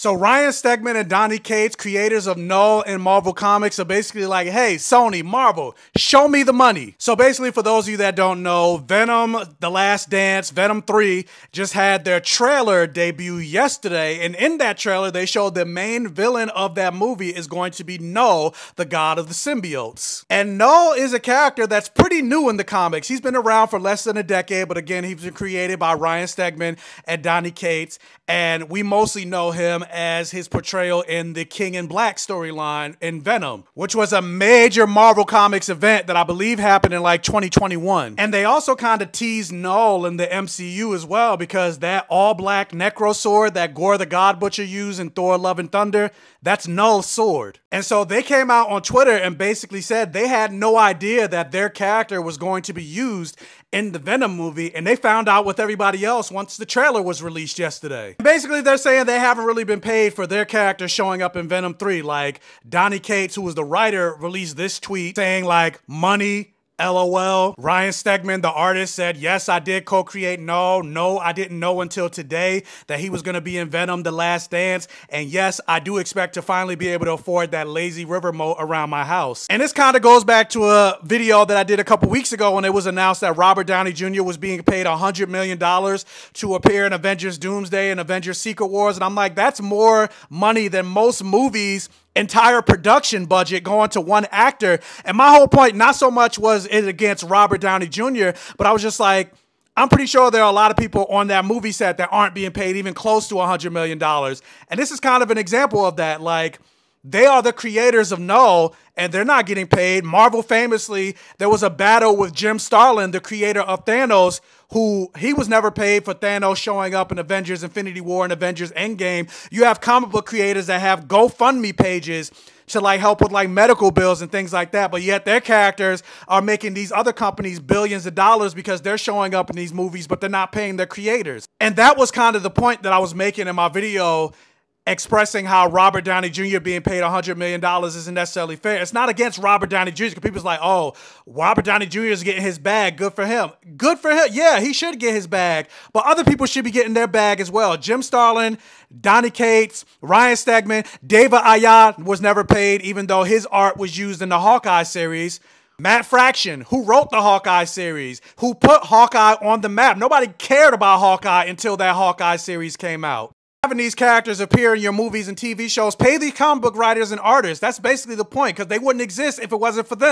So Ryan Stegman and Donny Cates, creators of Null and Marvel Comics, are basically like, hey, Sony, Marvel, show me the money. So basically, for those of you that don't know, Venom, The Last Dance, Venom 3, just had their trailer debut yesterday. And in that trailer, they showed the main villain of that movie is going to be Null, the god of the symbiotes. And Null is a character that's pretty new in the comics. He's been around for less than a decade, but again, he's been created by Ryan Stegman and Donny Cates. And we mostly know him as his portrayal in the King in Black storyline in Venom, which was a major Marvel Comics event that I believe happened in like 2021. And they also kind of teased Null in the MCU as well, because that all-black Necro sword that Gore the God Butcher used in Thor Love and Thunder, that's Null's sword. And so they came out on Twitter and basically said they had no idea that their character was going to be used in the Venom movie, and they found out with everybody else once the trailer was released yesterday. Basically, they're saying they haven't really been paid for their character showing up in Venom 3. Like, Donny Cates, who was the writer, released this tweet saying like, money, LOL. Ryan Stegman, the artist, said, yes, I did co-create Null. No, I didn't know until today that he was going to be in Venom, The Last Dance. And yes, I do expect to finally be able to afford that lazy river moat around my house. And this kind of goes back to a video that I did a couple weeks ago when it was announced that Robert Downey Jr. was being paid $100 million to appear in Avengers Doomsday and Avengers Secret Wars. And I'm like, that's more money than most movies' entire production budget going to one actor. And my whole point, not so much was it against Robert Downey Jr., but I was just like, I'm pretty sure there are a lot of people on that movie set that aren't being paid even close to $100 million. And this is kind of an example of that. Like, they are the creators of Null, and they're not getting paid. Marvel famously, there was a battle with Jim Starlin, the creator of Thanos, who he was never paid for Thanos showing up in Avengers Infinity War and Avengers Endgame. You have comic book creators that have GoFundMe pages to like help with like medical bills and things like that, but yet their characters are making these other companies billions of dollars because they're showing up in these movies, but they're not paying their creators. And that was kind of the point that I was making in my video, expressing how Robert Downey Jr. being paid $100 million isn't necessarily fair. It's not against Robert Downey Jr. because people's like, oh, Robert Downey Jr. is getting his bag. Good for him. Good for him. Yeah, he should get his bag. But other people should be getting their bag as well. Jim Starlin, Donny Cates, Ryan Stegman, David Aja was never paid, even though his art was used in the Hawkeye series. Matt Fraction, who wrote the Hawkeye series, who put Hawkeye on the map. Nobody cared about Hawkeye until that Hawkeye series came out. Having these characters appear in your movies and TV shows, pay these comic book writers and artists. That's basically the point, because they wouldn't exist if it wasn't for them.